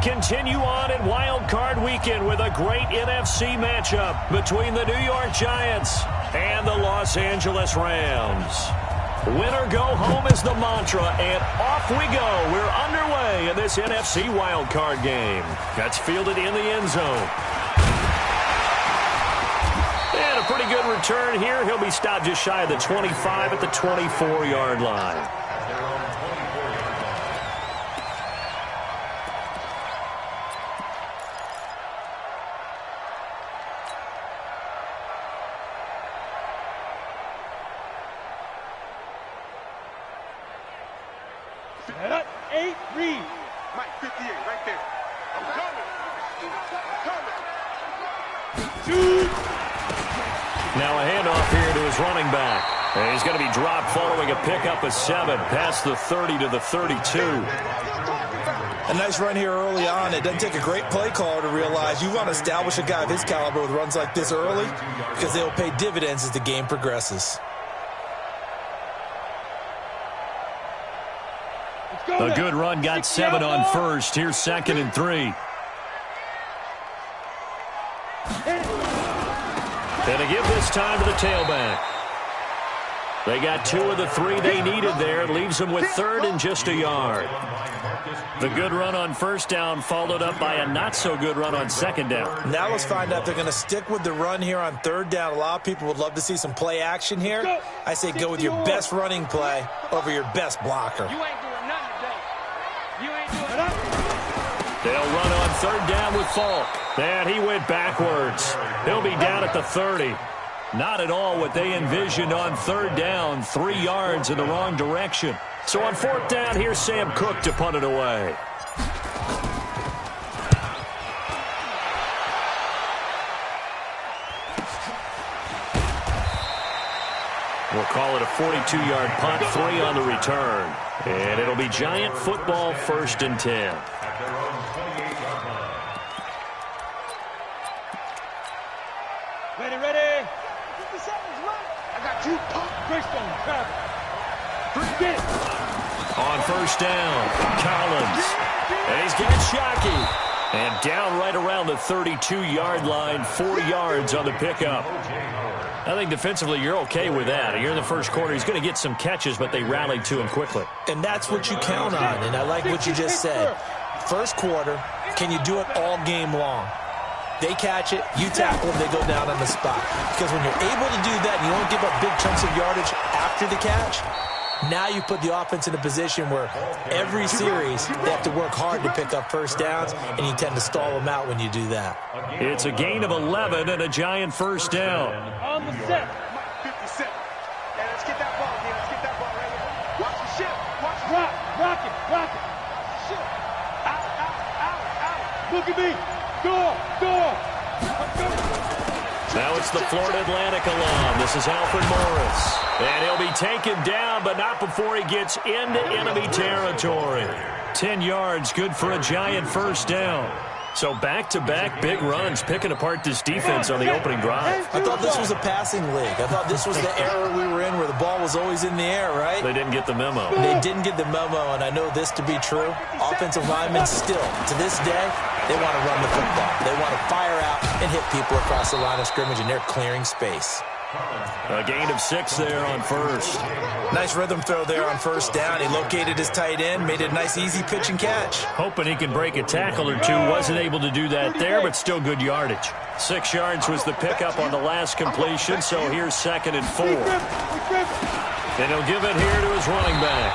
continue on in Wild Card Weekend with a great NFC matchup between the New York Giants and the Los Angeles Rams. Win or go home is the mantra, and off we go. We're underway in this NFC Wild Card game. That's fielded in the end zone. And a pretty good return here. He'll be stopped just shy of the 25 at the 24-yard line. Now a handoff here to his running back. And he's going to be dropped following a pickup of 7 past the 30 to the 32. A nice run here early on. It doesn't take a great play caller to realize you want to establish a guy of his caliber with runs like this early because they'll pay dividends as the game progresses. A good run got 7 on first. Here's 2nd and 3. And to give this time to the tailback. They got 2 of the 3 they needed there. It leaves them with 3rd and just a yard. The good run on first down followed up by a not-so-good run on 2nd down. Now let's find out if they're going to stick with the run here on 3rd down. A lot of people would love to see some play action here. I say go with your best running play over your best blocker. You ain't doing nothing today. You ain't doing nothing. They'll run on 3rd down with Falk. And he went backwards. He'll be down at the 30. Not at all what they envisioned on 3rd down. 3 yards in the wrong direction. So on 4th down, here's Sam Cook to punt it away. We'll call it a 42-yard punt, 3 on the return. And it'll be Giant football, 1st and 10. Ready. 50 seconds left. I got 2 pump. Greystone, grab it. Get it. On 1st down, Collins. And he's got Shockey. And down right around the 32-yard line, 4 yards on the pickup. I think defensively you're okay with that. You're in the first quarter. He's going to get some catches, but they rallied to him quickly. And that's what you count on, and I like what you just said. First quarter, can you do it all game long? They catch it, you tackle them, they go down on the spot. Because when you're able to do that and you don't give up big chunks of yardage after the catch, now you put the offense in a position where every series they have to work hard to pick up 1st downs, and you tend to stall them out when you do that. It's a gain of 11 and a Giant 1st down. On the set. 57. Yeah, let's get that ball, man. Let's get that ball right here. Watch the ship. Watch the Rock it. ship. Out. Look at me. Door. Now it's the Florida Atlantic alum. This is Alfred Morris. And he'll be taken down, but not before he gets into enemy territory. 10 yards, good for a Giant 1st down. So back-to-back big runs, picking apart this defense on the opening drive. I thought this was a passing league. I thought this was the era we were in where the ball was always in the air, right? They didn't get the memo. They didn't get the memo, and I know this to be true. Offensive linemen still, to this day, they want to run the football. They want to fire out and hit people across the line of scrimmage, and they're clearing space. A gain of 6 there on 1st. Nice rhythm throw there on 1st down. He located his tight end, made it a nice, easy pitch and catch. Hoping he can break a tackle or 2. Wasn't able to do that there, but still good yardage. 6 yards was the pickup on the last completion, so here's 2nd and 4. And he'll give it here to his running back.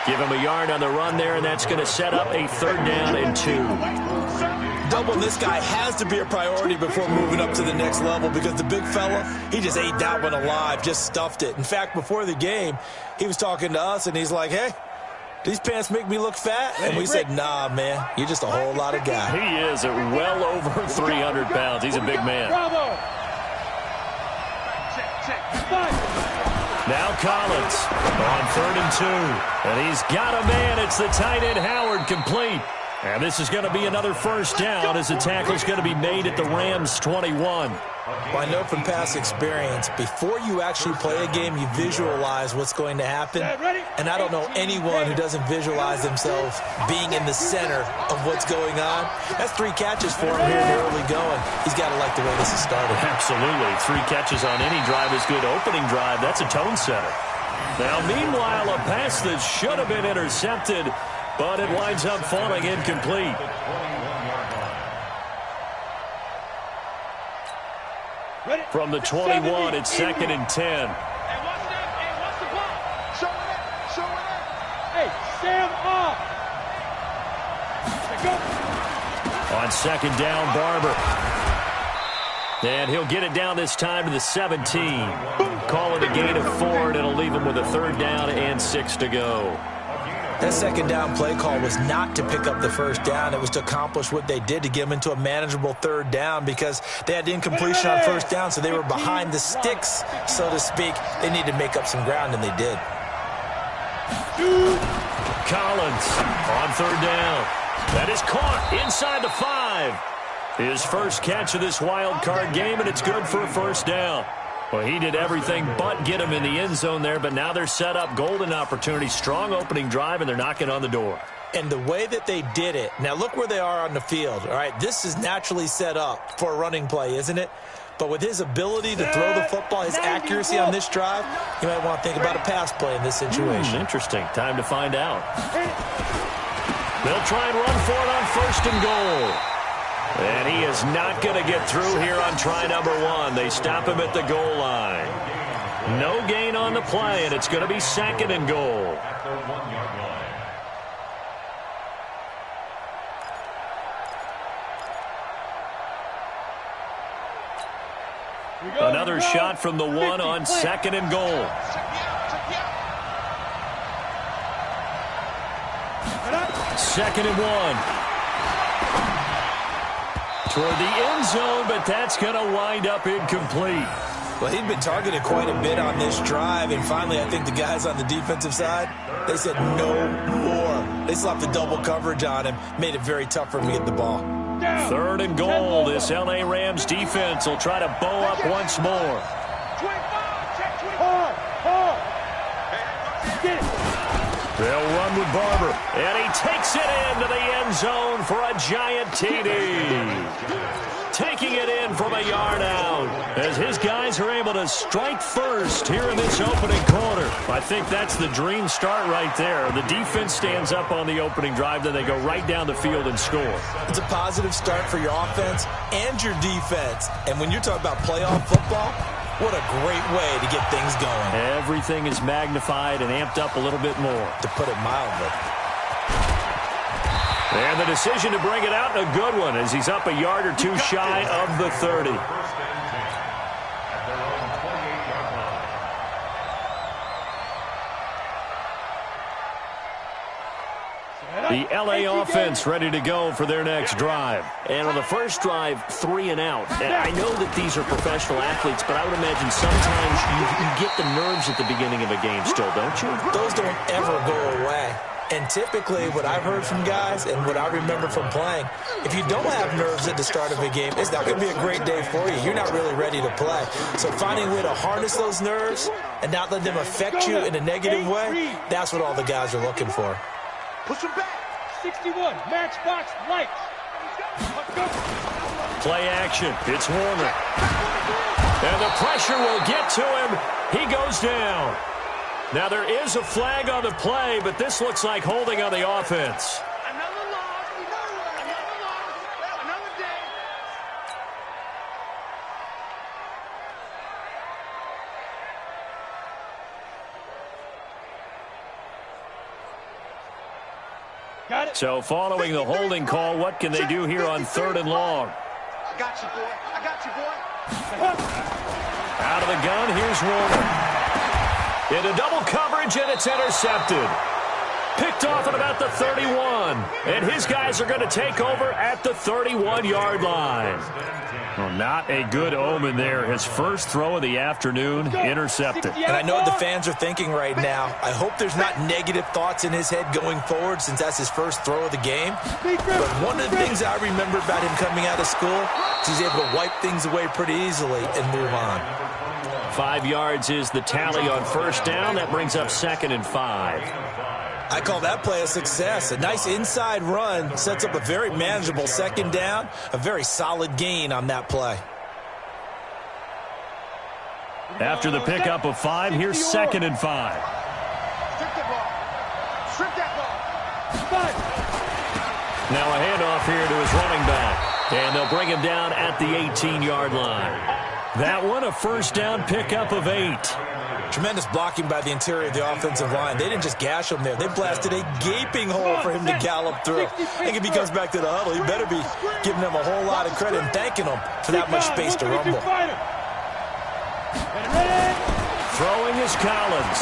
Give him a yard on the run there, and that's going to set up a 3rd down and 2. Doubling this guy has to be a priority before moving up to the next level because the big fella, he just ate that one alive, just stuffed it. In fact, before the game, he was talking to us, and he's like, hey, these pants make me look fat? And we said, nah, man, you're just a whole lot of guy. He is at well over 300 pounds. He's a big man. Bravo. Now Collins on 3rd and 2. And he's got a man. It's the tight end Howard complete. And this is going to be another 1st down as the tackle's going to be made at the Rams' 21. Well, I know from past experience, before you actually play a game, you visualize what's going to happen. And I don't know anyone who doesn't visualize themselves being in the center of what's going on. That's 3 catches for him here in the early going. He's got to like the way this is started. Absolutely. 3 catches on any drive is good. Opening drive, that's a tone setter. Now, meanwhile, a pass that should have been intercepted, but it winds up falling incomplete. From the 21, it's 2nd and 10. Hey, Sam off. On 2nd down, Barber. And he'll get it down this time to the 17. Call it a gain of 4, and it'll leave him with a 3rd down and 6 to go. That 2nd down play call was not to pick up the 1st down. It was to accomplish what they did, to get them into a manageable 3rd down, because they had incompletion on 1st down, so they were behind the sticks, so to speak. They needed to make up some ground, and they did. Collins on 3rd down. That is caught inside the 5. His first catch of this wild card game, and it's good for a 1st down. Well, he did everything but get him in the end zone there, but now they're set up. Golden opportunity, strong opening drive, and they're knocking on the door. And the way that they did it, now look where they are on the field. All right, this is naturally set up for a running play, isn't it? But with his ability to throw the football, his accuracy on this drive, you might want to think about a pass play in this situation. Interesting. Time to find out. They'll try and run for it on 1st and goal. And he is not going to get through here on try number 1. They stop him at the goal line. No gain on the play, and it's going to be 2nd and goal. Another shot from the 1 on 2nd and goal. Second and 1. Toward the end zone, but that's going to wind up incomplete. Well, he'd been targeted quite a bit on this drive, and finally I think the guys on the defensive side, they said no more. They slapped the double coverage on him, made it very tough for him to get the ball. 3rd and goal. This L.A. Rams defense will try to bow up once more. They'll run with Barber, and he takes it into the end zone for a giant TD. Taking it in from a yard out, as his guys are able to strike first here in this opening quarter. I think that's the dream start right there. The defense stands up on the opening drive, then they go right down the field and score. It's a positive start for your offense and your defense. And when you're talking about playoff football, what a great way to get things going. Everything is magnified and amped up a little bit more, to put it mildly. And the decision to bring it out, a good one, as he's up a yard or 2 shy of the 30. The L.A. offense ready to go for their next drive. And on the first drive, 3 and out. And I know that these are professional athletes, but I would imagine sometimes you get the nerves at the beginning of a game still, don't you? Those don't ever go away. And typically, what I've heard from guys and what I remember from playing, if you don't have nerves at the start of a game, it's not going to be a great day for you. You're not really ready to play. So finding a way to harness those nerves and not let them affect you in a negative way, that's what all the guys are looking for. Push him back. 61, matchbox lights. Play action. It's Warner. And the pressure will get to him. He goes down. Now there is a flag on the play, but this looks like holding on the offense. Another loss. Another day. Got it. So following the holding call, what can they do here on 3rd and long? I got you, boy. I got you, boy. Out of the gun, here's Warner. Into double coverage, and it's intercepted. Picked off at about the 31. And his guys are going to take over at the 31-yard line. Well, not a good omen there. His first throw of the afternoon, intercepted. And I know what the fans are thinking right now. I hope there's not negative thoughts in his head going forward, since that's his first throw of the game. But one of the things I remember about him coming out of school is he's able to wipe things away pretty easily and move on. 5 yards is the tally on first down. That brings up 2nd and 5. I call that play a success. A nice inside run sets up a very manageable 2nd down. A very solid gain on that play. After the pickup of 5, here's 2nd and 5. Strip the ball. Strip that ball. Now a handoff here to his running back. And they'll bring him down at the 18-yard line. That one, a first down pickup of 8. Tremendous blocking by the interior of the offensive line. They didn't just gash him there. They blasted a gaping hole for him to gallop through. I think if he comes back to the huddle, he better be giving them a whole lot of credit and thanking them for that much space to rumble. Throwing is Collins.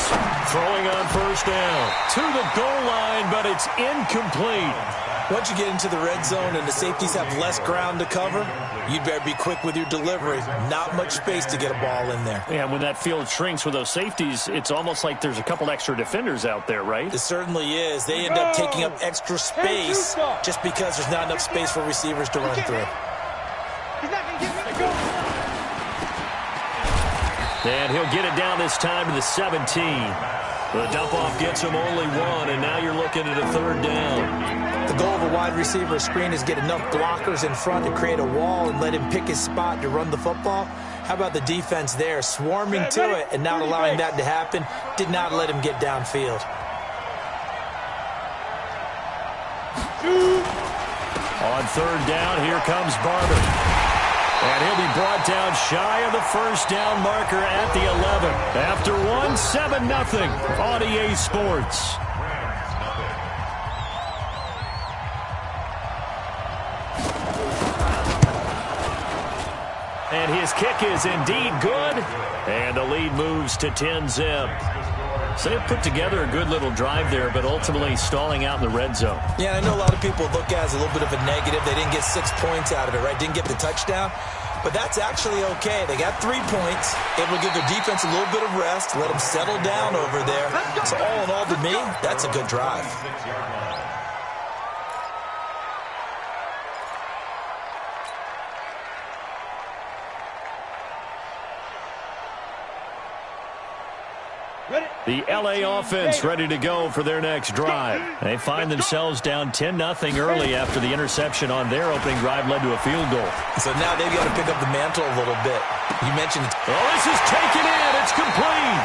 Throwing on first down. To the goal line, but it's incomplete. Once you get into the red zone and the safeties have less ground to cover, you'd better be quick with your delivery. Not much space to get a ball in there. Yeah, when that field shrinks with those safeties, it's almost like there's a couple extra defenders out there, right? It certainly is. They end up taking up extra space just because there's not enough space for receivers to run through. He's not going to get me. Go. And he'll get it down this time to the 17. The dump-off gets him only 1, and now you're looking at a 3rd down. The goal of a wide receiver screen is get enough blockers in front to create a wall and let him pick his spot to run the football. How about the defense there, swarming to it and not allowing that to happen? Did not let him get downfield. On 3rd down, here comes Barber. And he'll be brought down shy of the first down marker at the 11. After 1, 7-0 on EA Sports. And his kick is indeed good. And the lead moves to 10-zip. So they put together a good little drive there, but ultimately stalling out in the red zone. Yeah, I know a lot of people look at it as a little bit of a negative. They didn't get 6 points out of it, right? Didn't get the touchdown. But that's actually okay. They got 3 points. Able to give their defense a little bit of rest, let them settle down over there. So all in all, to me, that's a good drive. The LA offense ready to go for their next drive. They find themselves down 10-0 early after the interception on their opening drive led to a field goal. So now they've got to pick up the mantle a little bit. You mentioned it. Oh, this is taken in. It's complete.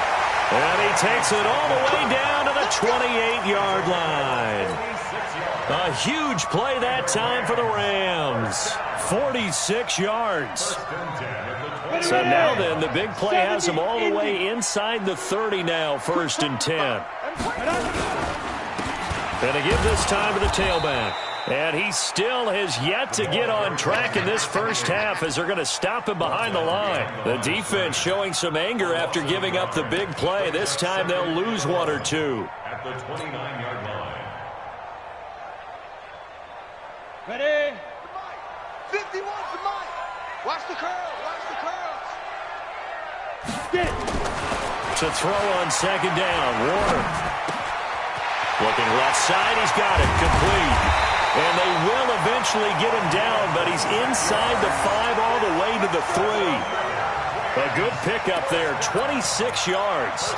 And he takes it all the way down to the 28-yard line. A huge play that time for the Rams. 46 yards. So now then, the big play has them all the way inside the 30 now, 1st and 10. And to give this time to the tailback. And he still has yet to get on track in this first half as they're going to stop him behind the line. The defense showing some anger after giving up the big play. This time they'll lose 1 or 2. At the 29-yard line. Ready? 51 for Mike. Watch the curl. Watch the curls. Get it. To throw on 2nd down, Warner. Looking left side, he's got it, complete. And they will eventually get him down, but he's inside the 5 all the way to the 3. A good pickup there, 26 yards.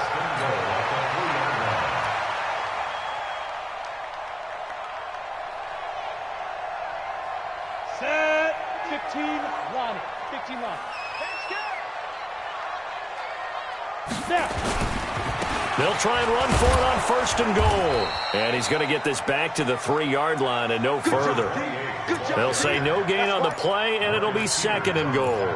Set. 15 line. 15 line. That's good. Now. They'll try and run for it on 1st and goal. And he's going to get this back to the 3-yard line and no further. They'll say no gain on the play, and it'll be 2nd and goal.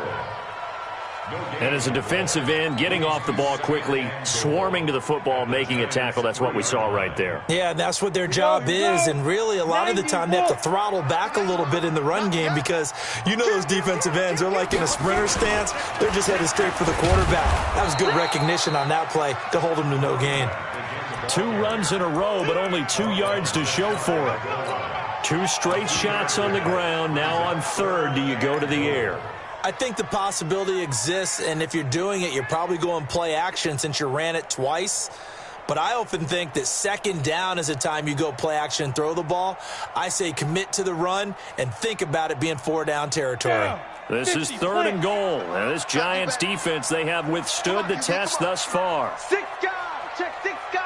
And as a defensive end, getting off the ball quickly, swarming to the football, making a tackle, that's what we saw right there. Yeah, that's what their job is, and really a lot of the time they have to throttle back a little bit in the run game because you know those defensive ends, they're like in a sprinter stance. They're just headed straight for the quarterback. That was good recognition on that play to hold them to no gain. 2 runs in a row, but only 2 yards to show for it. 2 straight shots on the ground. Now on 3rd, do you go to the air? I think the possibility exists, and if you're doing it, you're probably going play action since you ran it twice. But I often think that second down is a time you go play action and throw the ball. I say commit to the run and think about it being 4-down territory. This is 3rd and goal. And this Giants defense, they have withstood the test thus far. 6 guys. Check 6 guys.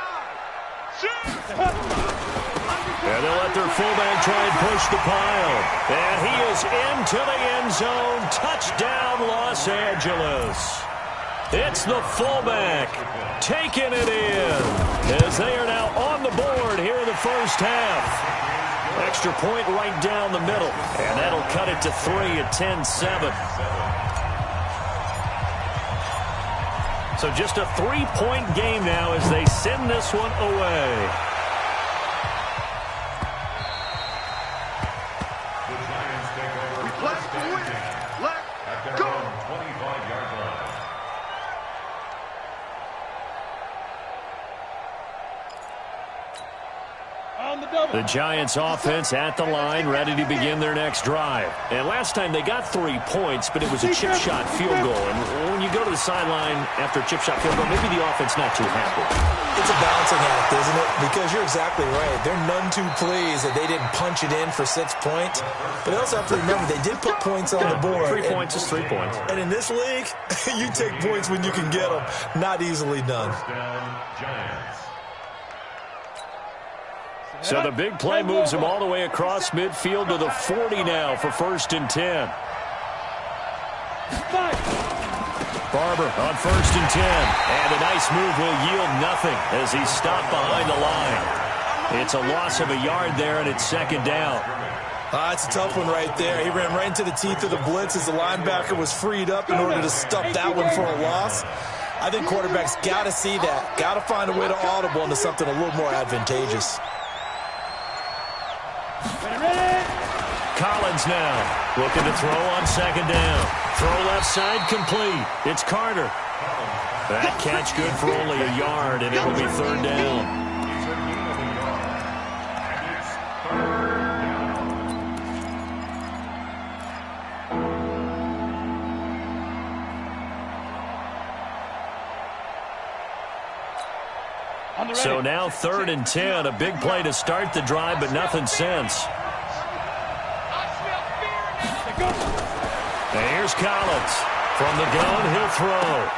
And they'll let their fullback try and push the pile. And he is into the end zone. Touchdown, Los Angeles. It's the fullback taking it in as they are now on the board here in the first half. Extra point right down the middle. And that'll cut it to 3 at 10-7. So just a 3-point game now as they send this one away. The Giants offense at the line, ready to begin their next drive. And last time they got 3 points, but it was a chip shot field goal. And when you go to the sideline after a chip shot field goal, maybe the offense not too happy. It's a balancing act, isn't it? Because you're exactly right. They're none too pleased that they didn't punch it in for 6 points. But they also have to remember they did put points on the board. 3 points is 3 points. And in this league, you take points when you can get them. Not easily done. So the big play moves him all the way across midfield to the 40 now for 1st and 10. Barber on 1st and 10. And a nice move will yield nothing as he's stopped behind the line. It's a loss of a yard there, and it's 2nd down. It's a tough one right there. He ran right into the teeth of the blitz as the linebacker was freed up in order to stuff that one for a loss. I think quarterbacks got to see that. Got to find a way to audible into something a little more advantageous. Collins now looking to throw on 2nd down. Throw left side complete. It's Carter. That catch good for only a yard, and it'll be 3rd down. So now 3rd and 10. A big play to start the drive, but nothing since. And here's Collins. From the gun, he'll throw.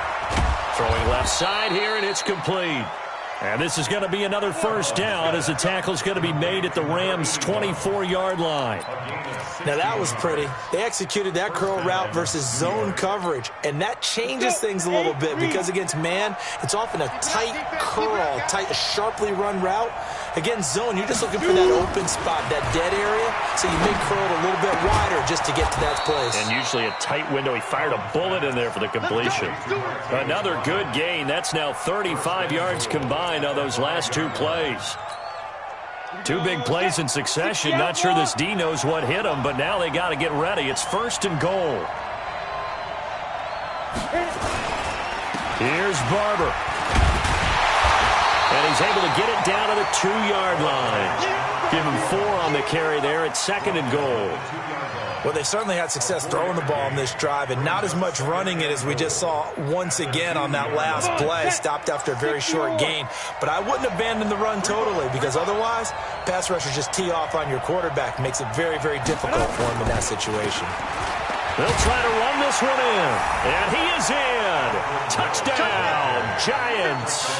Throwing left side here, and it's complete. And this is going to be another 1st down as the tackle's going to be made at the Rams' 24-yard line. Now that was pretty. They executed that curl route versus zone coverage, and that changes things a little bit because against man, it's often a tight curl, a sharply run route. Against zone, you're just looking for that open spot, that dead area, so you may curl it a little bit wider just to get to that place. And usually a tight window. He fired a bullet in there for the completion. Another good gain. That's now 35 yards combined on those last 2 plays. 2 big plays in succession. Not sure this D knows what hit him, but now they got to get ready. It's 1st and goal. Here's Barber. And he's able to get it down to the 2-yard line. Give him 4 on the carry there at 2nd and goal. Well, they certainly had success throwing the ball in this drive, and not as much running it as we just saw once again on that last play. Stopped after a very short gain. But I wouldn't abandon the run totally, because otherwise, pass rushers just tee off on your quarterback. Makes it very, very difficult for him in that situation. They'll try to run this one in. And he is in. Touchdown, Giants.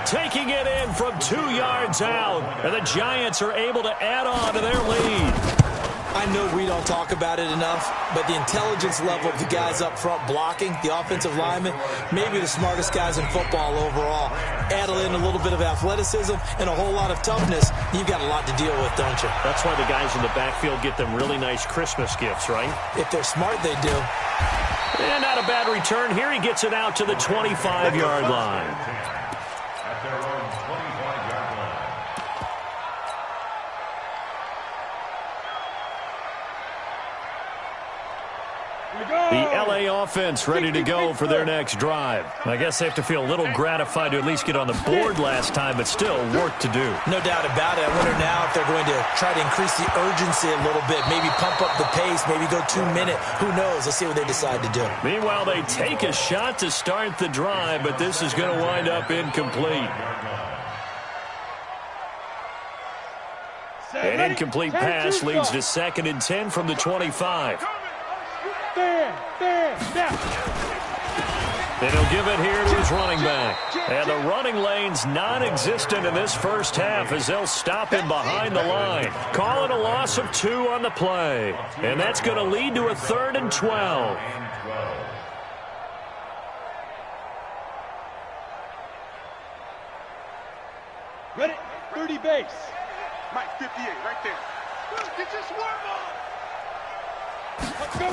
Taking it in from 2 yards out. And the Giants are able to add on to their lead. I know we don't talk about it enough, but the intelligence level of the guys up front blocking, the offensive linemen, maybe the smartest guys in football overall. Add in a little bit of athleticism and a whole lot of toughness, you've got a lot to deal with, don't you? That's why the guys in the backfield get them really nice Christmas gifts, right? If they're smart, they do. And not a bad return here. He gets it out to the 25-yard line. The LA offense ready to go for their next drive. I guess they have to feel a little gratified to at least get on the board last time, but still work to do. No doubt about it. I wonder now if they're going to try to increase the urgency a little bit, maybe pump up the pace, maybe go 2 minute. Who knows? Let's see what they decide to do. Meanwhile, they take a shot to start the drive, but this is going to wind up incomplete. An incomplete pass leads to 2nd and 10 from the 25. And he'll give it here to his running back. And the running lane's non-existent in this first half as they'll stop him behind the line. Calling a loss of 2 on the play. And that's going to lead to a 3rd and 12. Ready? 30 base. Mike, 58, right there. Get your swarm on. Let's go.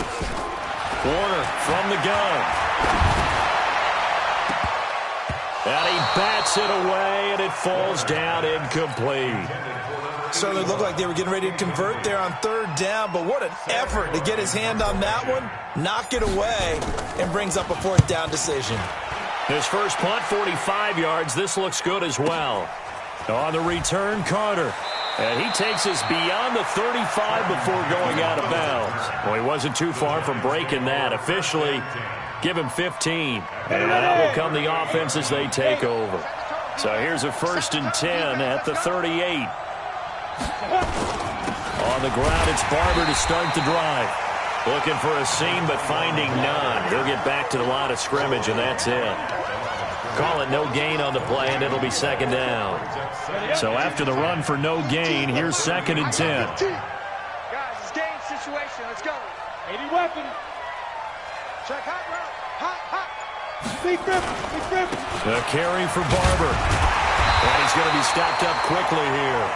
Warner from the gun. And he bats it away, and it falls down incomplete. Certainly looked like they were getting ready to convert there on 3rd down, but what an effort to get his hand on that one, knock it away, and brings up a 4th down decision. His first punt, 45 yards. This looks good as well. On the return, Carter. And he takes us beyond the 35 before going out of bounds. Well, he wasn't too far from breaking that. Officially, give him 15. And out will come the offense as they take over. So here's a 1st and 10 at the 38. On the ground, it's Barber to start the drive. Looking for a seam, but finding none. He'll get back to the line of scrimmage, and that's it. Call it no gain on the play, and it'll be 2nd down. So after the run for no gain, here's 2nd and 10. Guys, it's game situation. Let's go. 80 weapon. Check hot route. Hot. Big grip. A carry for Barber. And he's going to be stopped up quickly here.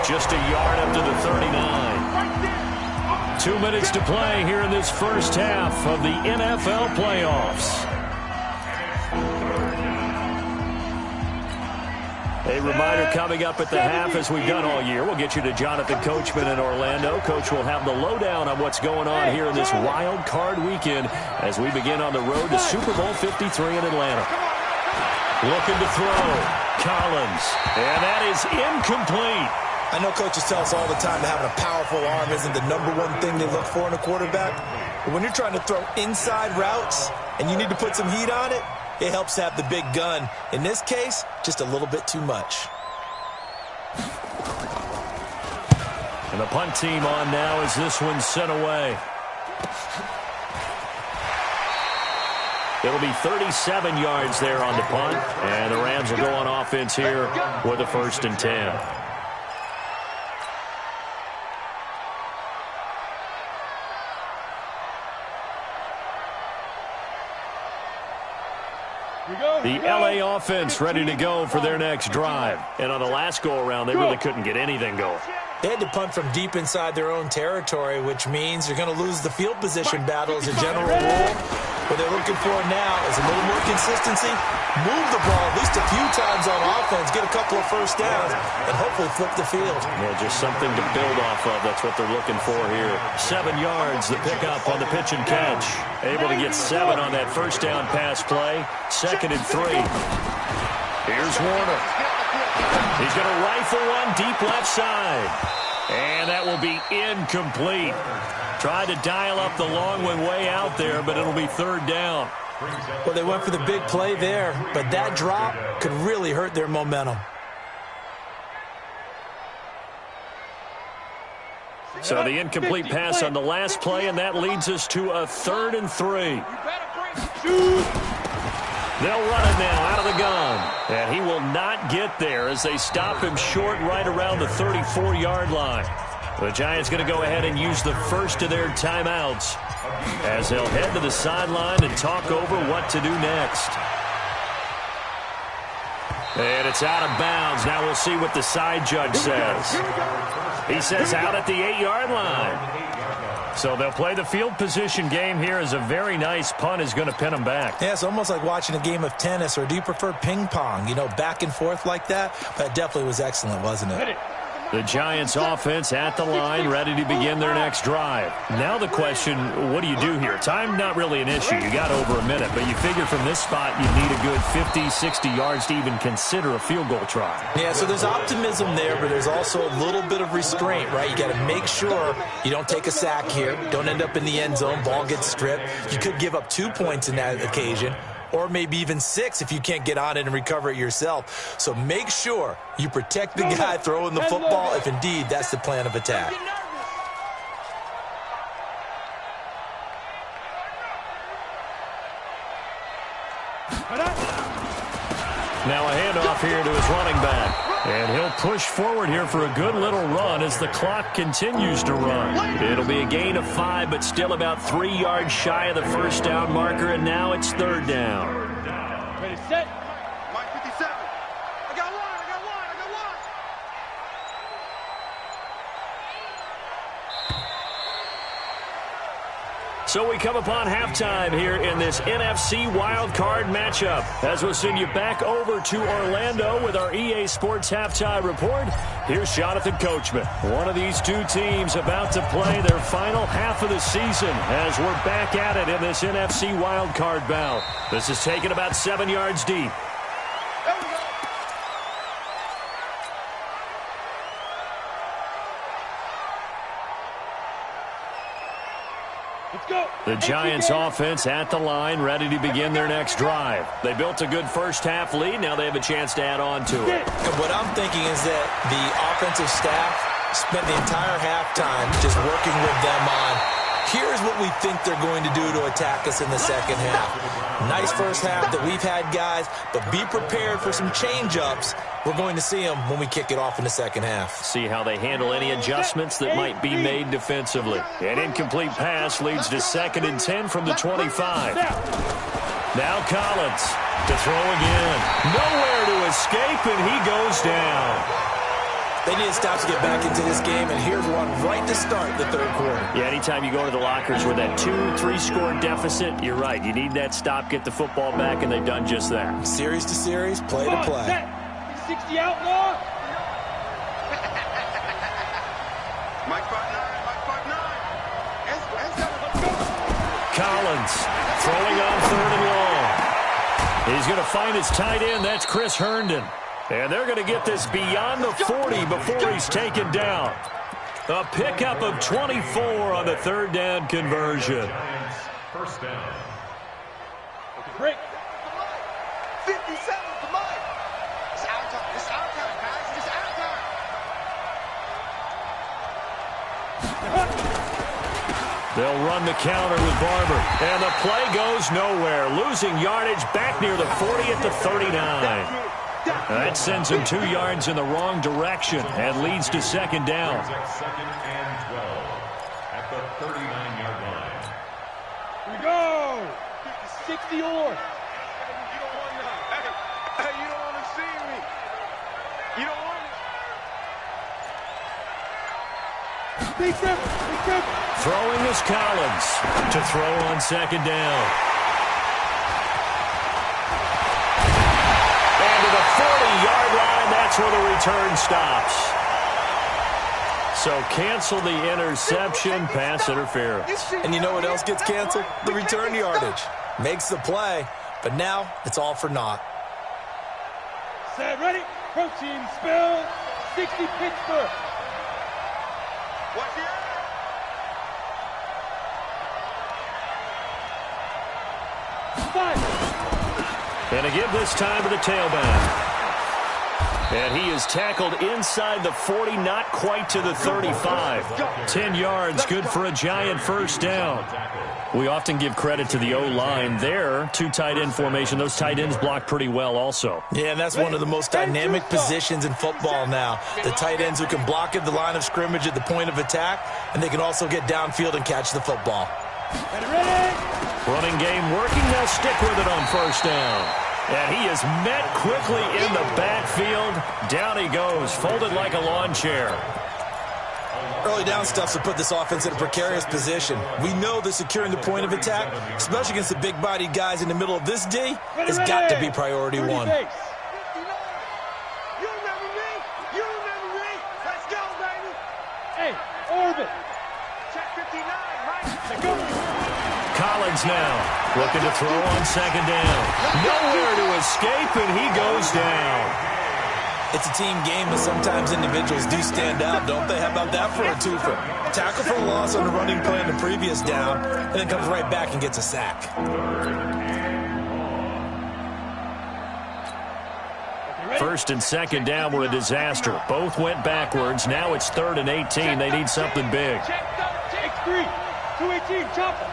Just a yard up to the 39. 2 minutes to play here in this first half of the NFL playoffs. A reminder coming up at the half, as we've done all year. We'll get you to Jonathan Coachman in Orlando. Coach will have the lowdown on what's going on here in this wild card weekend as we begin on the road to Super Bowl 53 in Atlanta. Looking to throw. Collins. And that is incomplete. I know coaches tell us all the time that having a powerful arm isn't the #1 thing they look for in a quarterback. But when you're trying to throw inside routes and you need to put some heat on it, it helps to have the big gun. In this case, just a little bit too much. And the punt team on now as this one's sent away. It'll be 37 yards there on the punt. And the Rams will go on offense here with a 1st and 10. The LA offense ready to go for their next drive. And on the last go-around, they really couldn't get anything going. They had to punt from deep inside their own territory, which means you're going to lose the field position battle as a general rule. What they're looking for now is a little more consistency, move the ball at least a few times on offense, get a couple of 1st downs, and hopefully flip the field. Yeah, just something to build off of. That's what they're looking for here. 7 yards, the pickup on the pitch and catch. Able to get 7 on that 1st down pass play. 2nd and 3. Here's Warner. He's going to rifle one deep left side. And that will be incomplete. Tried to dial up the long one way out there, but it'll be 3rd down. Well, they went for the big play there, but that drop could really hurt their momentum. So the incomplete pass on the last play, and that leads us to a 3rd and 3. They'll run it now out of the gun. And he will not get there as they stop him short right around the 34-yard line. The Giants going to go ahead and use the first of their timeouts as they'll head to the sideline and talk over what to do next. And it's out of bounds. Now we'll see what the side judge says. He says out at the 8-yard line. So they'll play the field position game here as a very nice punt is going to pin them back. Yeah, it's almost like watching a game of tennis, or do you prefer ping pong? You know, back and forth like that? But it definitely was excellent, wasn't it? The Giants offense at the line, ready to begin their next drive. Now the question, what do you do here? Time not really an issue. You got over a minute, but you figure from this spot you need a good 50, 60 yards to even consider a field goal try. Yeah, so there's optimism there, but there's also a little bit of restraint, right? You got to make sure you don't take a sack here, don't end up in the end zone, ball gets stripped. You could give up 2 points in that occasion, or maybe even 6 if you can't get on it and recover it yourself. So make sure you protect the guy throwing the football if indeed that's the plan of attack. Now a handoff here to his running back. And he'll push forward here for a good little run as the clock continues to run. It'll be a gain of 5, but still about 3 yards shy of the first down marker, and now it's third down. Ready, set. Mike 57. I got one. So we come upon halftime here in this NFC wildcard matchup. As we'll send you back over to Orlando with our EA Sports halftime report, here's Jonathan Coachman. One of these two teams about to play their final half of the season as we're back at it in this NFC wildcard bout. This is taken about 7 yards deep. The Giants offense at the line, ready to begin their next drive. They built a good first half lead. Now they have a chance to add on to it. And what I'm thinking is that the offensive staff spent the entire halftime just working with them on, here's what we think they're going to do to attack us in the second half. Nice first half that we've had, guys, but be prepared for some change-ups. We're going to see them when we kick it off in the second half. See how they handle any adjustments that might be made defensively. An incomplete pass leads to 2nd and 10 from the 25. Now Collins to throw again. Nowhere to escape, and he goes down. They need to stop to get back into this game, and here's one right to start the third quarter. Yeah, anytime you go to the lockers with that 2-3 score deficit, you're right. You need that stop, get the football back, and they've done just that. Series to series, play to play. 60 outlaw. Mike 59. Collins throwing on 3rd and long. He's going to find his tight end. That's Chris Herndon. And they're going to get this beyond the 40 before he's taken down. A pickup of 24 on the 3rd down conversion. First down. Break. 57 to Mike. It's our time. It's our time, guys. It's our time. They'll run the counter with Barber. And the play goes nowhere. Losing yardage back near the 40 at the 39. That sends him 2 yards in the wrong direction and leads to 2nd down. 2nd and 12 at the 39-yard line. Here we go. 60 or. Hey, you don't want to see me. You don't want me. Throwing is Collins to throw on 2nd down. And to the 40-yard line, that's where the return stops. So cancel the interception, pass interference. And you know what else gets canceled? The return yardage. Makes the play, but now it's all for naught. Set, ready? Protein spill. 60 Pittsburgh. Watch it. And again this time to the tailback. And he is tackled inside the 40, not quite to the 35. 10 yards, good for a Giant first down. We often give credit to the O-line there. 2 tight end formation. Those tight ends block pretty well also. Yeah, and that's one of the most dynamic positions in football now. The tight ends who can block at the line of scrimmage at the point of attack, and they can also get downfield and catch the football. Running game working. They'll stick with it on first down. And he is met quickly in the backfield. Down he goes, folded like a lawn chair. Early down stuff to put this offense in a precarious position. We know that securing the point of attack, especially against the big-bodied guys in the middle of this D, has got to be priority one. You remember me? You remember me? Let's go. yards now. Looking to throw on second down. Nowhere to escape, and he goes down. It's a team game, but sometimes individuals do stand out, don't they? How about that for a twofer? Tackle for loss on the running play in the previous down, and then comes right back and gets a sack. First and second down were a disaster. Both went backwards. Now it's 3rd and 18. They need something big. X3, 218, chopper.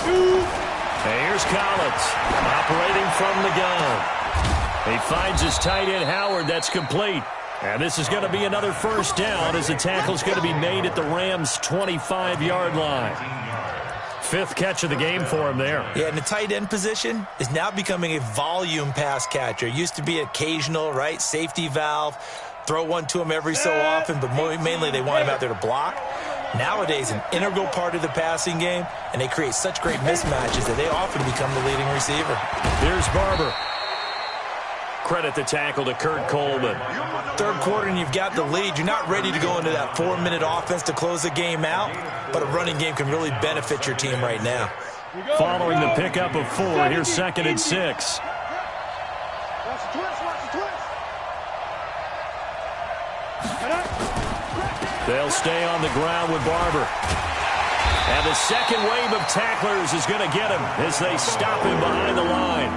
And here's Collins, operating from the gun. He finds his tight end, Howard. That's complete. And this is going to be another first down as the tackle's going to be made at the Rams' 25-yard line. 5th catch of the game for him there. Yeah, and the tight end position is now becoming a volume pass catcher. Used to be occasional, right? Safety valve. Throw one to him every so often, but mainly they want him out there to block. Nowadays, an integral part of the passing game, and they create such great mismatches that they often become the leading receiver. Here's Barber. Credit the tackle to Kurt Coleman. 3rd quarter and you've got the lead. You're not ready to go into that 4-minute offense to close the game out, but a running game can really benefit your team right now. Following the pickup of 4, here's 2nd and 6. Watch the twist, watch the twist. They'll stay on the ground with Barber. And the second wave of tacklers is going to get him as they stop him behind the line.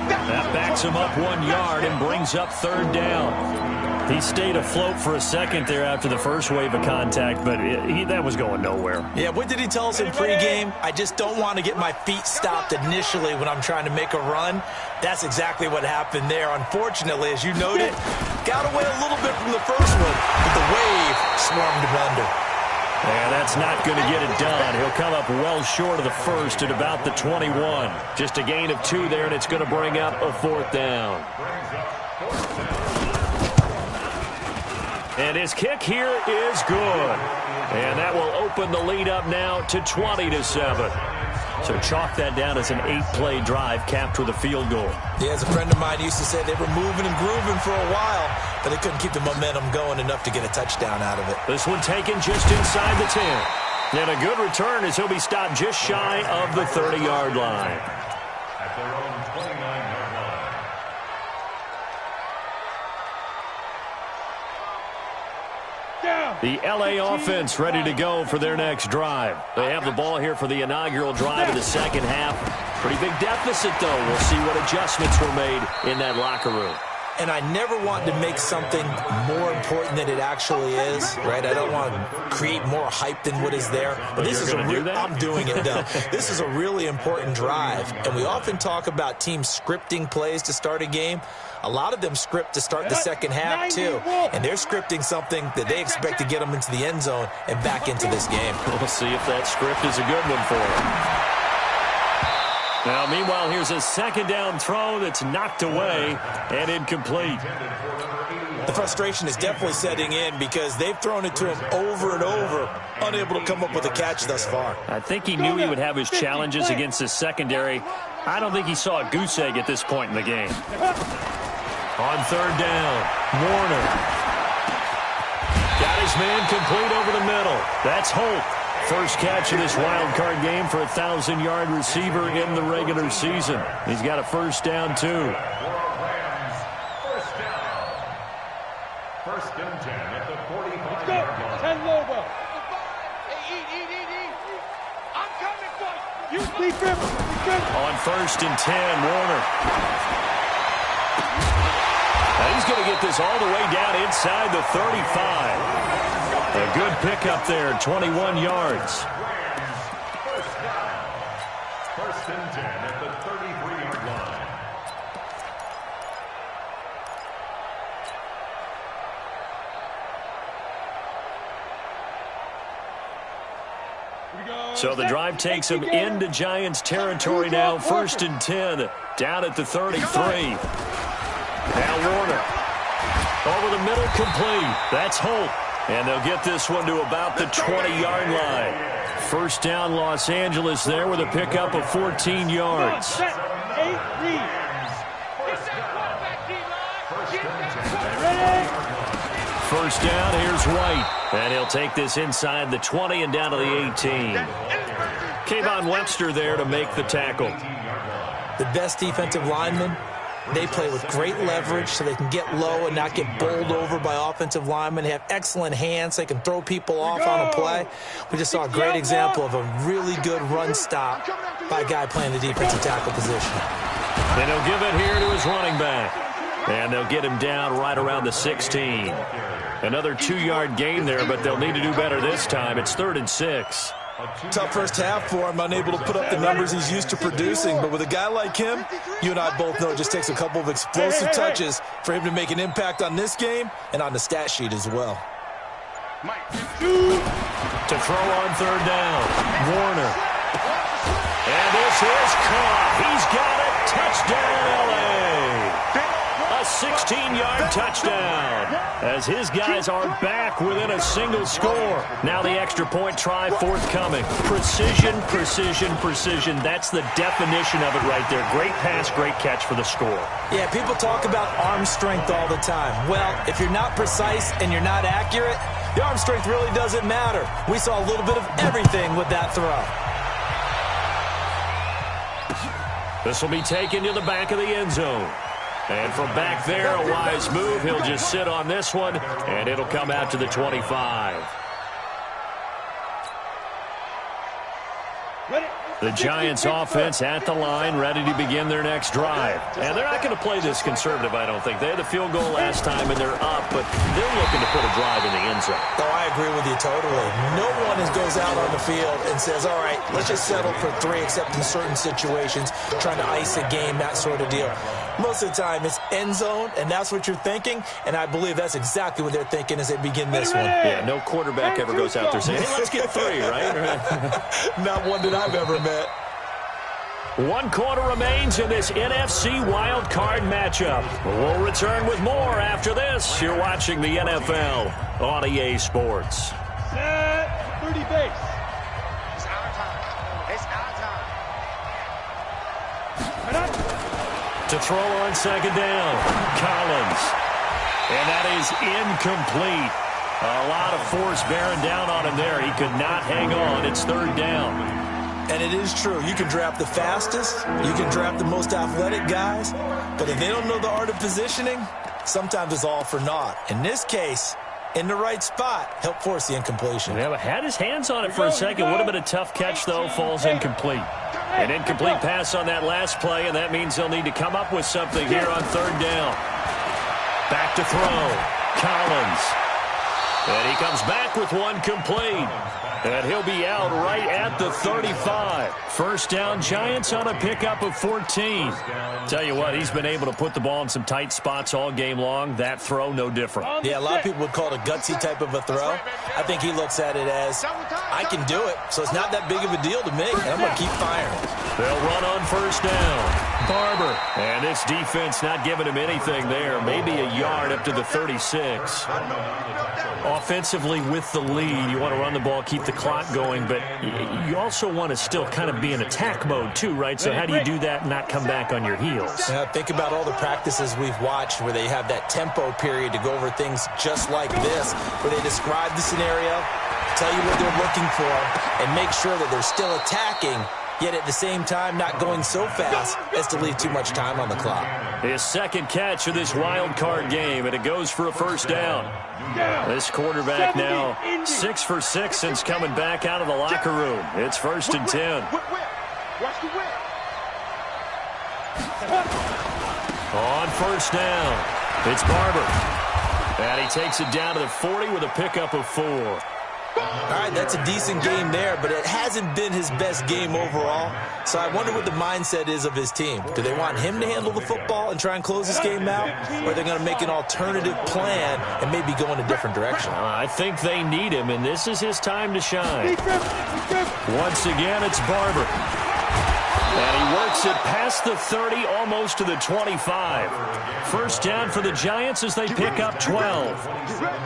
That backs him up 1 yard and brings up 3rd down. He stayed afloat for a second there after the first wave of contact, but that was going nowhere. Yeah, what did he tell us in pregame? I just don't want to get my feet stopped initially when I'm trying to make a run. That's exactly what happened there. Unfortunately, as you noted, got away a little bit from the first one, but the wave swarmed him under. And that's not going to get it done. He'll come up well short of the first at about the 21. Just a gain of 2 there, and it's going to bring up a 4th down. And his kick here is good. And that will open the lead up now to 20-7. So chalk that down as an 8-play drive capped with a field goal. Yeah, as a friend of mine used to say, they were moving and grooving for a while, but they couldn't keep the momentum going enough to get a touchdown out of it. This one taken just inside the 10. And a good return as he'll be stopped just shy of the 30-yard line. At their own 29-yard line. The LA offense ready to go for their next drive. They have the ball here for the inaugural drive of the second half. Pretty big deficit, though. We'll see what adjustments were made in that locker room. And I never want to make something more important than it actually is, right? I don't want to create more hype than what is there. But this is I'm doing it, though. This is a really important drive. And we often talk about teams scripting plays to start a game. A lot of them script to start the second half, too. And they're scripting something that they expect to get them into the end zone and back into this game. We'll see if that script is a good one for them. Now, meanwhile, here's a second down throw that's knocked away and incomplete. The frustration is definitely setting in because they've thrown it to him over and over, unable to come up with a catch thus far. I think he knew he would have his challenges against his secondary. I don't think he saw a goose egg at this point in the game. On 3rd down, Warner. Got his man complete over the middle. That's Holt. First catch of this wild card game for a 1,000-yard receiver in the regular season. He's got a first down, too. First and 10 at the 45-yard line. 10 Lobo. Hey, eat. I'm coming for you. Be careful. On 1st and 10, Warner. Now he's going to get this all the way down inside the 35. A good pickup there, 21 yards. First and 10 at the 33-yard line. So the drive takes him into Giants territory now. 1st and 10, down at the 33. Now Warner. Over the middle, complete. That's Holt. And they'll get this one to about the 20-yard line. First down, Los Angeles there with a pickup of 14 yards. First down, here's White. And he'll take this inside the 20 and down to the 18. Kayvon Webster there to make the tackle. The best defensive linemen, they play with great leverage so they can get low and not get bowled over by offensive linemen. They have excellent hands. They can throw people off on a play. We just saw a great example of a really good run stop by a guy playing the defensive tackle position. And he'll give it here to his running back. And they'll get him down right around the 16. Another 2-yard gain there, but they'll need to do better this time. It's 3rd and 6. Tough first half for him, unable to put up the numbers he's used to producing. But with a guy like him, you and I both know it just takes a couple of explosive touches for him to make an impact on this game and on the stat sheet as well. To throw on 3rd down, Warner. And this is caught. He's got it. Touchdown, LA. A 16-yard touchdown as his guys are back within a single score. Now the extra point try forthcoming. Precision, precision, precision. That's the definition of it right there. Great pass, great catch for the score. Yeah, people talk about arm strength all the time. Well, if you're not precise and you're not accurate, the arm strength really doesn't matter. We saw a little bit of everything with that throw. This will be taken to the back of the end zone. And from back there, a wise move. He'll just sit on this one, and it'll come out to the 25. The Giants offense at the line, ready to begin their next drive. And they're not going to play this conservative, I don't think. They had the field goal last time, and they're up, but they're looking to put a drive in the end zone. Oh, I agree with you totally. No one goes out on the field and says, all right, let's just settle for 3, except in certain situations, trying to ice a game, that sort of deal. Most of the time, it's end zone, and that's what you're thinking, and I believe that's exactly what they're thinking as they begin this one. Yeah, no quarterback ever goes out there saying, hey, let's get 3, right? Not one that I've ever met. 1 quarter remains in this NFC wild card matchup. We'll return with more after this. You're watching the NFL on EA Sports. Set 30 base. It's our time. It's our time. To throw on 2nd down, Collins. And that is incomplete. A lot of force bearing down on him there. He could not hang on. It's 3rd down. And it is true. You can draft the fastest. You can draft the most athletic guys. But if they don't know the art of positioning, sometimes it's all for naught. In this case, in the right spot, help force the incompletion. Yeah, but had his hands on it for a second. Would have been a tough catch, though. Falls incomplete. An incomplete pass on that last play, and that means they'll need to come up with something here on 3rd down. Back to throw. Collins. And he comes back with one complete. And he'll be out right at the 35. 1st down, Giants on a pickup of 14. Tell you what, he's been able to put the ball in some tight spots all game long. That throw, no different. Yeah, a lot of people would call it a gutsy type of a throw. I think he looks at it as, I can do it, so it's not that big of a deal to me, and I'm going to keep firing. They'll run on 1st down. Barber. And this defense not giving him anything there. Maybe a yard up to the 36. Offensively with the lead, you want to run the ball, keep the clock going, but you also want to still kind of be in attack mode too, right? So how do you do that and not come back on your heels? Yeah, think about all the practices we've watched where they have that tempo period to go over things just like this, where they describe the scenario, tell you what they're looking for, and make sure that they're still attacking, yet at the same time not going so fast as to leave too much time on the clock. His 2nd catch of this wild card game, and it goes for a 1st down. This quarterback now 6 for 6 since coming back out of the locker room. It's 1st and 10. Watch the whip. On 1st down, it's Barber. And he takes it down to the 40 with a pickup of 4. All right, that's a decent game there, but it hasn't been his best game overall. So I wonder what the mindset is of his team. Do they want him to handle the football and try and close this game out? Or are they going to make an alternative plan and maybe go in a different direction? I think they need him, and this is his time to shine. Once again, it's Barber. And he works it past the 30, almost to the 25. 1st down for the Giants as they pick up 12.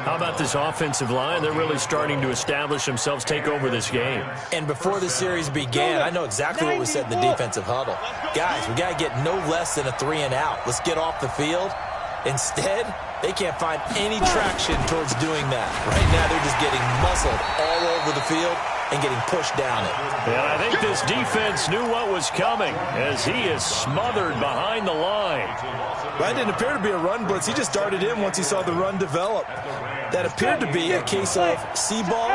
How about this offensive line? They're really starting to establish themselves, take over this game. And before the series began, I know exactly what was said in the defensive huddle. Guys, we got to get no less than a 3 and out. Let's get off the field. Instead, they can't find any traction towards doing that. Right now, they're just getting muscled all over the field. and getting pushed down it. And I think this defense knew what was coming as he is smothered behind the line. That didn't appear to be a run blitz. He just darted in once he saw the run develop. That appeared to be a case of see ball,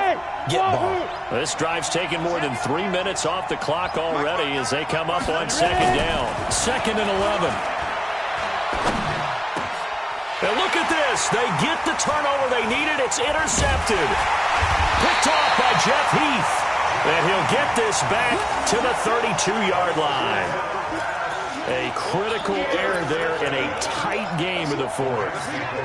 get ball. This drive's taken more than 3 minutes off the clock already as they come up on second down. 2nd and 11. And look at this. They get the turnover they needed. It's intercepted. Picked off by Jeff Heath. And he'll get this back to the 32-yard line. A critical error there in a tight game in the fourth.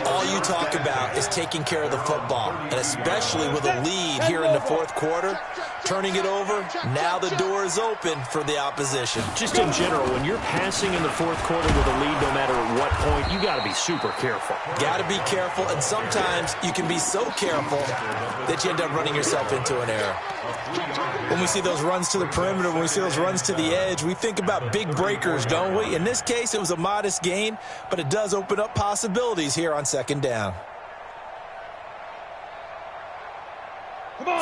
All you talk about is taking care of the football, and especially with a lead here in the fourth quarter, turning it over, now the door is open for the opposition. Just in general, when you're passing in the fourth quarter with a lead, no matter at what point, you got to be super careful. Got to be careful, and sometimes you can be so careful that you end up running yourself into an error. When we see those runs to the perimeter, when we see those runs to the edge, we think about big breakers, don't we? In this case, it was a modest gain, but it does open up possibilities here on second down.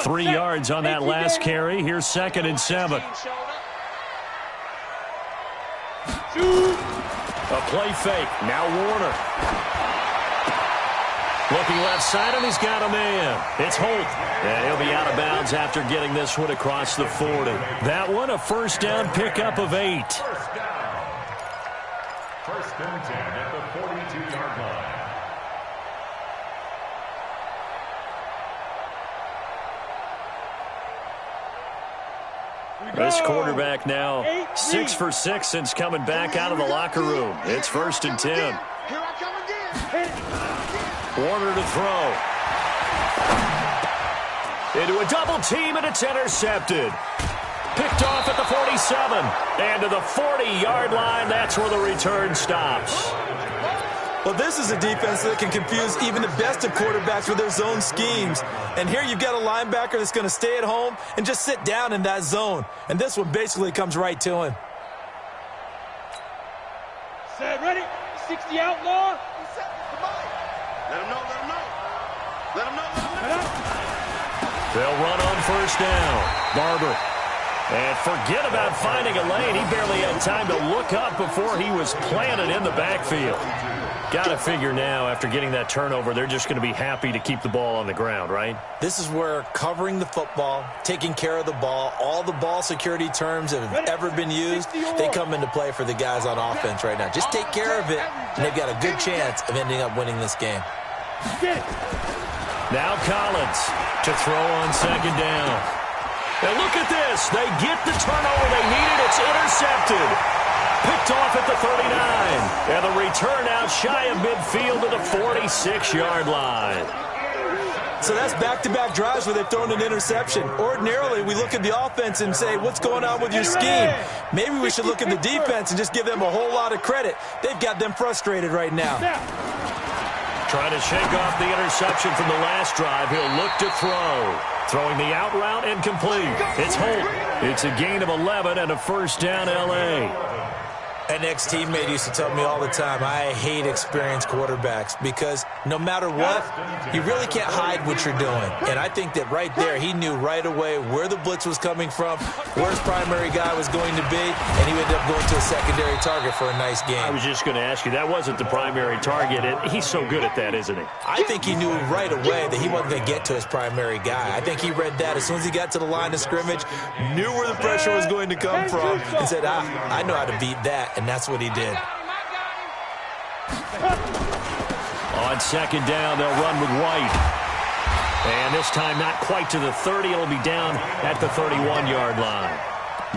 3 yards on that last carry. Here's 2nd and 7. A play fake. Now Warner. Looking left side, and he's got a man. It's Holt. And he'll be out of bounds after getting this one across the 40. That one, a first down pickup of 8. First and 10 at the 42-yard line. This quarterback now 6 for 6 since coming back out of the locker room. It's 1st and 10. Here I come again. Warner to throw. Into a double team, and it's intercepted. Picked off at the 47. And to the 40-yard line, that's where the return stops. Well, this is a defense that can confuse even the best of quarterbacks with their zone schemes. And here you've got a linebacker that's going to stay at home and just sit down in that zone. And this one basically comes right to him. Set, ready? 60 outlaw. Let him know, let him know. Let him know, let him know. They'll run on first down. Barber. And forget about finding a lane. He barely had time to look up before he was planted in the backfield. Got to figure now, after getting that turnover, they're just going to be happy to keep the ball on the ground, right? This is where covering the football, taking care of the ball, all the ball security terms that have ever been used, they come into play for the guys on offense right now. Just take care of it, and they've got a good chance of ending up winning this game. Now Collins to throw on second down. And look at this. They get the turnover they needed. It's intercepted. Picked off at the 39. And the return out shy of midfield to the 46-yard line. So that's back-to-back drives where they've thrown an interception. Ordinarily, we look at the offense and say, what's going on with your scheme? Maybe we should look at the defense and just give them a whole lot of credit. They've got them frustrated right now. Trying to shake off the interception from the last drive. He'll look to throw. Throwing the out route incomplete. It's Holt. It's a gain of 11 and a first down L.A. An ex-teammate used to tell me all the time, I hate experienced quarterbacks because no matter what, you really can't hide what you're doing. And I think that right there, he knew right away where the blitz was coming from, where his primary guy was going to be, and he ended up going to a secondary target for a nice game. I was just going to ask you, that wasn't the primary target. He's so good at that, isn't he? I think he knew right away that he wasn't going to get to his primary guy. I think he read that as soon as he got to the line of scrimmage, knew where the pressure was going to come from, and said, I know how to beat that. And that's what he did. On second down, they'll run with White. And this time not quite to the 30. It'll be down at the 31-yard line.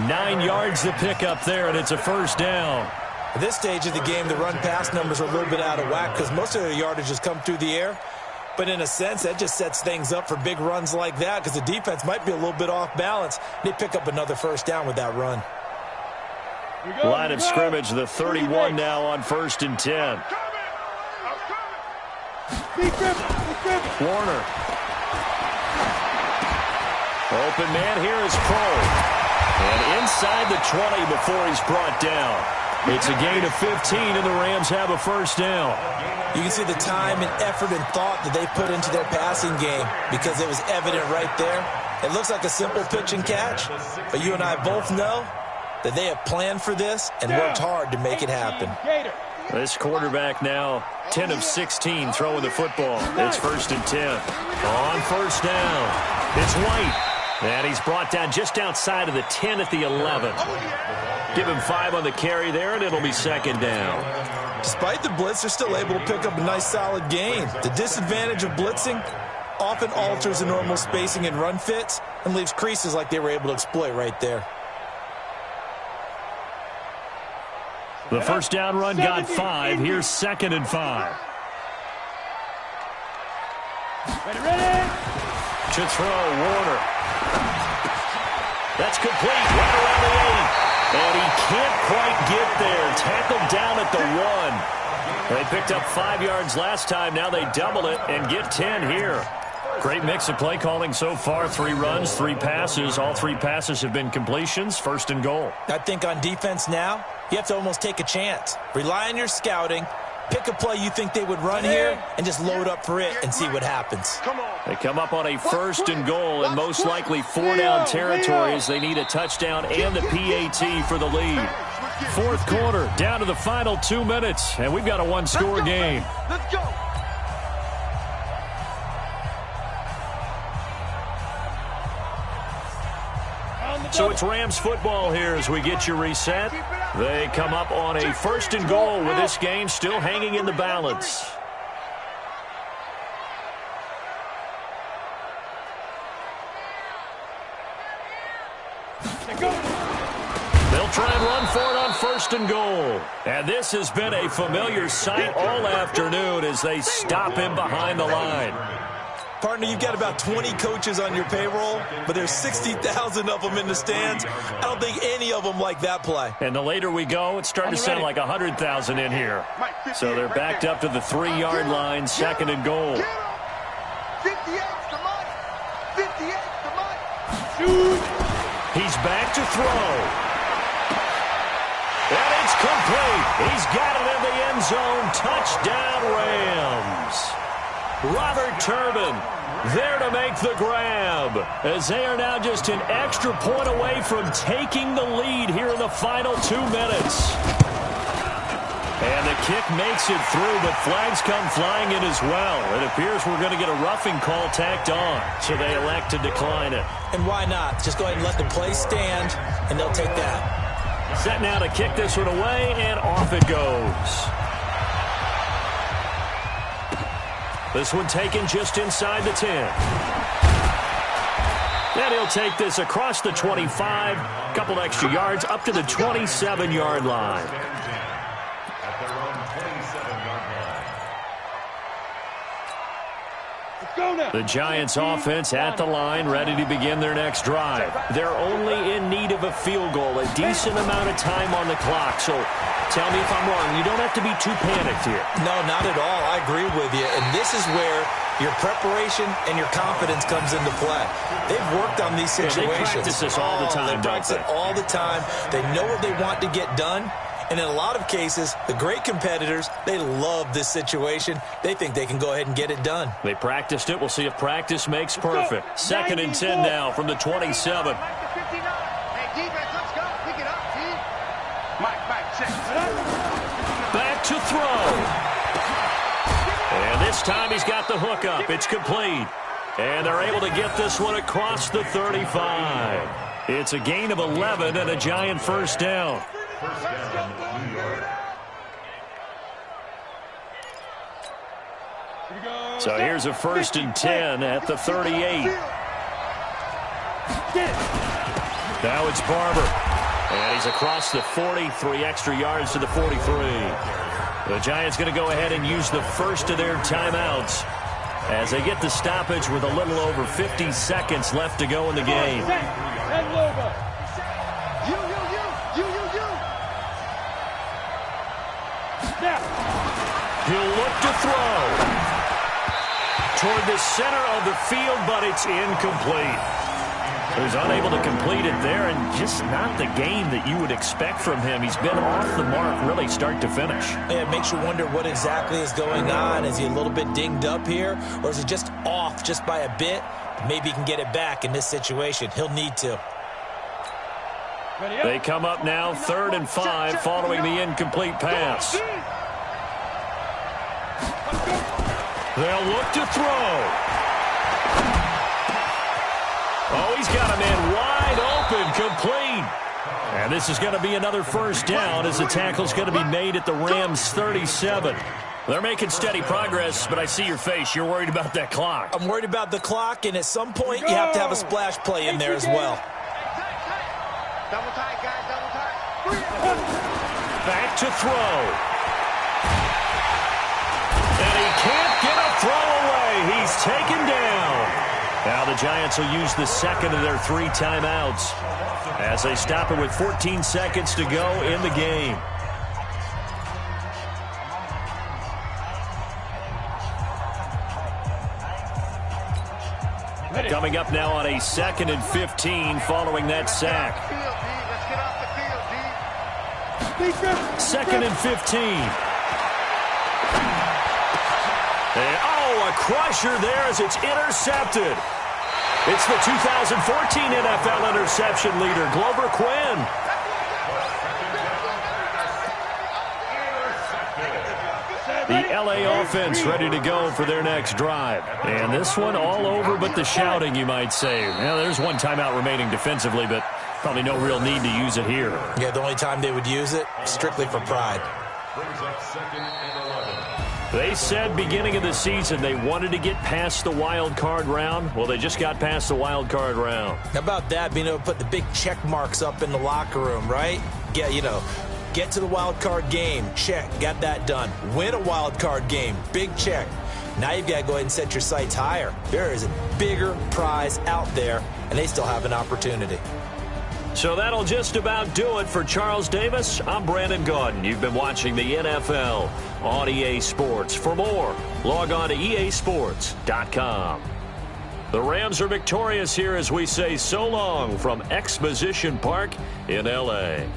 9 yards to pick up there, and it's a first down. At this stage of the game, the run-pass numbers are a little bit out of whack because most of their yardage has come through the air. But in a sense, that just sets things up for big runs like that because the defense might be a little bit off balance. They pick up another first down with that run. Line of scrimmage, the 31 now on 1st and 10. Warner. Open man here is Cole. And inside the 20 before he's brought down. It's a gain of 15, and the Rams have a first down. You can see the time and effort and thought that they put into their passing game because it was evident right there. It looks like a simple pitch and catch, but you and I both know that they have planned for this and worked hard to make it happen. This quarterback now 10 of 16 throwing the football. It's 1st and 10. On first down, it's White. And he's brought down just outside of the 10 at the 11. Give him 5 on the carry there, and it'll be 2nd down. Despite the blitz, they're still able to pick up a nice, solid gain. The disadvantage of blitzing often alters the normal spacing and run fits and leaves creases like they were able to exploit right there. The first down run got 5. Here's 2nd and 5. Ready. To throw, Warner. That's complete, right around the 8. And he can't quite get there. Tackled down at the 1. They picked up 5 yards last time. Now they double it and get 10 here. Great mix of play calling so far. 3 runs, 3 passes. All 3 passes have been completions. 1st and goal. I think on defense now, you have to almost take a chance. Rely on your scouting. Pick a play you think they would run here and just load up for it and see what happens. They come up on a 1st and goal and most likely 4-down territory as they need a touchdown and the PAT for the lead. 4th quarter, down to the final 2 minutes, and we've got a 1-score game. Let's go. So it's Rams football here as we get you reset. They come up on a 1st and goal with this game still hanging in the balance. They'll try and run for it on 1st and goal. And this has been a familiar sight all afternoon as they stop him behind the line. Partner, you've got about 20 coaches on your payroll, but there's 60,000 of them in the stands. I don't think any of them like that play. And the later we go, it's starting to sound like 100,000 in here. So they're backed up to the 3-yard line, 2nd and goal. 58's the money. 58's the money. He's back to throw. And it's complete. He's got it in the end zone. Touchdown, Rams. Robert Turbin there to make the grab as they are now just an extra point away from taking the lead here in the final 2 minutes. And the kick makes it through, but flags come flying in as well. It appears we're going to get a roughing call tacked on, so they elect to decline it. And why not? Just go ahead and let the play stand, and they'll take that. Set now to kick this one away, and off it goes. This one taken just inside the 10. And he'll take this across the 25. A couple extra yards up to the 27-yard line. At their own 27-yard line. The Giants offense at the line, ready to begin their next drive. They're only in need of a field goal, a decent amount of time on the clock. So tell me if I'm wrong. You don't have to be too panicked here. No, not at all. I agree with you. And this is where your preparation and your confidence comes into play. They've worked on these situations. They practice this all the time, They practice it all the time. They know what they want to get done. And in a lot of cases, the great competitors, they love this situation. They think they can go ahead and get it done. They practiced it. We'll see if practice makes perfect. 2nd and 10 now from the 27. Back to throw. And this time he's got the hook up. It's complete. And they're able to get this one across the 35. It's a gain of 11 and a Giant 1st down. First down, New York. So here's a 1st and 10 at the 38. Now it's Barber. And he's across the 40, 3 extra yards to the 43. The Giants going to go ahead and use the first of their timeouts as they get the stoppage with a little over 50 seconds left to go in the game. He'll look to throw toward the center of the field, but it's incomplete. He was unable to complete it there, and just not the game that you would expect from him. He's been off the mark really start to finish. Yeah, it makes you wonder what exactly is going on. Is he a little bit dinged up here, or is he just off just by a bit? Maybe he can get it back in this situation. He'll need to. They come up now 3rd and 5 following the incomplete pass. They'll look to throw. Oh, he's got him in wide open, complete. And this is going to be another first down as the tackle's going to be made at the Rams' 37. They're making steady progress, but I see your face. You're worried about that clock. I'm worried about the clock, and at some point you have to have a splash play in there as well. Double tight, guys, double tight. Back to throw. And he can't get a throw away. He's taken down. Now the Giants will use the second of their 3 timeouts as they stop it with 14 seconds to go in the game. Coming up now on a 2nd and 15 following that sack. Let's get off the field, D. 2nd and 15. And, oh, a crusher there as it's intercepted. It's the 2014 NFL interception leader, Glover Quinn. The LA offense ready to go for their next drive. And this one all over but the shouting, you might say. Now, there's 1 timeout remaining defensively, but probably no real need to use it here. Yeah, the only time they would use it, strictly for pride. They said beginning of the season they wanted to get past the wild card round. Well, they just got past the wild card round. How about that, being able to put the big check marks up in the locker room, right? Get to the wild card game, check, got that done. Win a wild card game, big check. Now you've got to go ahead and set your sights higher. There is a bigger prize out there, and they still have an opportunity. So that'll just about do it for Charles Davis. I'm Brandon Gaudin. You've been watching the NFL on EA Sports. For more, log on to easports.com. The Rams are victorious here as we say so long from Exposition Park in L.A.